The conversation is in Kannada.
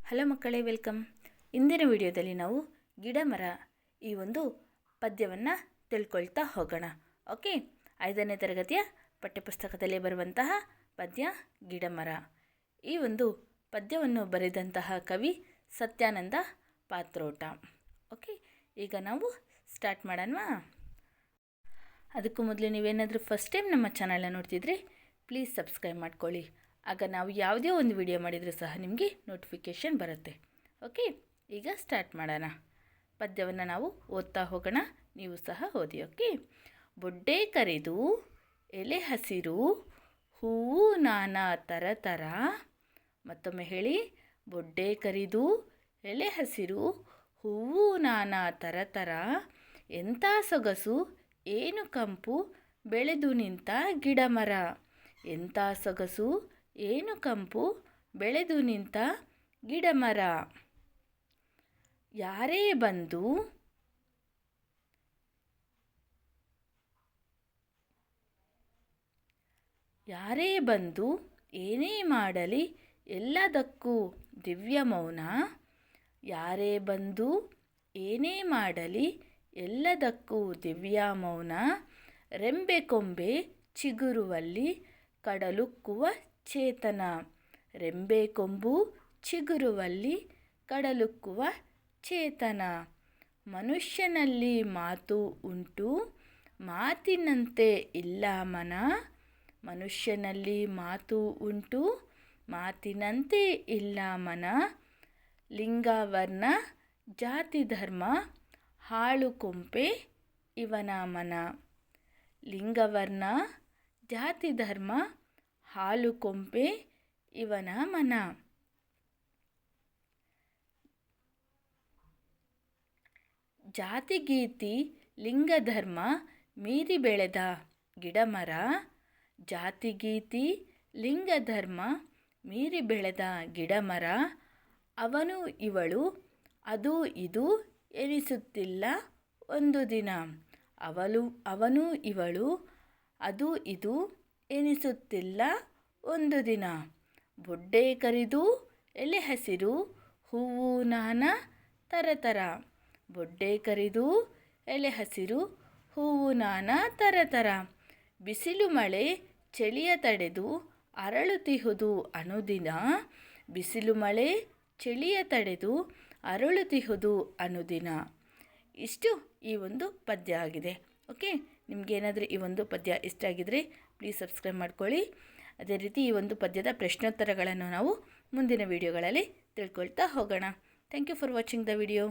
ಹಲೋ ಮಕ್ಕಳೇ, ವೆಲ್ಕಮ್. ಇಂದಿನ ವಿಡಿಯೋದಲ್ಲಿ ನಾವು ಗಿಡ ಮರ ಈ ಒಂದು ಪದ್ಯವನ್ನು ತಿಳ್ಕೊಳ್ತಾ ಹೋಗೋಣ. ಓಕೆ, 5ನೇ ತರಗತಿಯ ಪಠ್ಯಪುಸ್ತಕದಲ್ಲಿ ಬರುವಂತಹ ಪದ್ಯ ಗಿಡ ಮರ. ಈ ಒಂದು ಪದ್ಯವನ್ನು ಬರೆದಂತಹ ಕವಿ ಸತ್ಯಾನಂದ ಪಾತ್ರೋಟ. ಓಕೆ, ಈಗ ನಾವು ಸ್ಟಾರ್ಟ್ ಮಾಡೋಣವಾ? ಅದಕ್ಕೂ ಮೊದಲು ನೀವೇನಾದರೂ ಫಸ್ಟ್ ಟೈಮ್ ನಮ್ಮ ಚಾನಲ್ನ ನೋಡ್ತಿದ್ರೆ ಪ್ಲೀಸ್ ಸಬ್ಸ್ಕ್ರೈಬ್ ಮಾಡ್ಕೊಳ್ಳಿ. ಆಗ ನಾವು ಯಾವುದೇ ಒಂದು ವಿಡಿಯೋ ಮಾಡಿದರೂ ಸಹ ನಿಮಗೆ ನೋಟಿಫಿಕೇಷನ್ ಬರುತ್ತೆ. ಓಕೆ, ಈಗ ಸ್ಟಾರ್ಟ್ ಮಾಡೋಣ. ಪದ್ಯವನ್ನು ನಾವು ಓದ್ತಾ ಹೋಗೋಣ, ನೀವು ಸಹ ಓದಿ. ಓಕೆ. ಬೊಡ್ಡೆ ಕರೆದು ಎಲೆ ಹಸಿರು ಹೂವು ನಾನಾ ಥರ ಥರ. ಮತ್ತೊಮ್ಮೆ ಹೇಳಿ. ಬೊಡ್ಡೆ ಕರಿದು ಎಲೆ ಹಸಿರು ಹೂವು ನಾನಾ ಥರ ಥರ. ಎಂಥ ಸೊಗಸು ಏನು ಕಂಪು ಬೆಳೆದು ನಿಂತ ಗಿಡ ಮರ. ಎಂಥ ಸೊಗಸು ಏನು ಕಂಪು ಬೆಳೆದು ನಿಂತ ಗಿಡ ಮರ. ಯಾರೇ ಬಂದು ಏನೇ ಮಾಡಲಿ ಎಲ್ಲದಕ್ಕೂ ದಿವ್ಯ ಮೌನ. ಯಾರೇ ಬಂದು ಏನೇ ಮಾಡಲಿ ಎಲ್ಲದಕ್ಕೂ ದಿವ್ಯ ಮೌನ. ರೆಂಬೆ ಕೊಂಬೆ ಚಿಗುರುವಲ್ಲಿ ಕಡಲುಕ್ಕುವ ಚೇತನ. ರೆಂಬೆ ಕೊಂಬು ಚಿಗುರುವಲ್ಲಿ ಕಡಲುಕ್ಕುವ ಚೇತನ. ಮನುಷ್ಯನಲ್ಲಿ ಮಾತು ಉಂಟು ಮಾತಿನಂತೆ ಇಲ್ಲ ಮನ. ಮನುಷ್ಯನಲ್ಲಿ ಮಾತು ಉಂಟು ಮಾತಿನಂತೆ ಇಲ್ಲ ಮನ. ಲಿಂಗ ವರ್ಣ ಜಾತಿ ಧರ್ಮ ಹಾಳು ಕೊಂಪೆ ಇವನ ಮನ. ಲಿಂಗ ವರ್ಣ ಜಾತಿ ಧರ್ಮ ಹಾಳು ಕೊಂಪೆ ಇವನ ಮನ. ಜಾತಿ ಗೀತಿ ಲಿಂಗ ಧರ್ಮ ಮೀರಿ ಬೆಳೆದ ಗಿಡ ಮರ. ಜಾತಿ ಗೀತಿ ಲಿಂಗ ಧರ್ಮ ಮೀರಿ ಬೆಳೆದ ಗಿಡ ಮರ. ಅವನು ಇವಳು ಅದು ಇದು ಎನಿಸುತ್ತಿಲ್ಲ ಒಂದು ದಿನ. ಅವನು ಇವಳು ಅದು ಇದು ಎನಿಸುತ್ತಿಲ್ಲ ಒಂದು ದಿನ. ಬೊಡ್ಡೆ ಕರಿದು ಎಲೆ ಹಸಿರು ಹೂವು ನಾನಾ ಥರ ಥರ. ಬೊಡ್ಡೆ ಕರಿದು ಎಲೆ ಹಸಿರು ಹೂವು ನಾನಾ ಥರ ಥರ. ಬಿಸಿಲು ಮಳೆ ಚಳಿಯ ತಡೆದು ಅರಳುತ್ತಿಹುದು ಅನುದಿನ. ಬಿಸಿಲು ಮಳೆ ಚಳಿಯ ತಡೆದು ಅರಳುತ್ತಿಹುದು ಅನುದಿನ. ಇಷ್ಟು ಈ ಒಂದು ಪದ್ಯ ಆಗಿದೆ. ಓಕೆ, ನಿಮಗೇನಾದರೂ ಈ ಒಂದು ಪದ್ಯ ಇಷ್ಟ ಆಗಿದರೆ ಪ್ಲೀಸ್ ಸಬ್ಸ್ಕ್ರೈಬ್ ಮಾಡ್ಕೊಳ್ಳಿ. ಅದೇ ರೀತಿ ಈ ಒಂದು ಪದ್ಯದ ಪ್ರಶ್ನೋತ್ತರಗಳನ್ನು ನಾವು ಮುಂದಿನ ವಿಡಿಯೋಗಳಲ್ಲಿ ತಿಳ್ಕೊಳ್ತಾ ಹೋಗೋಣ. Thank you for watching the video.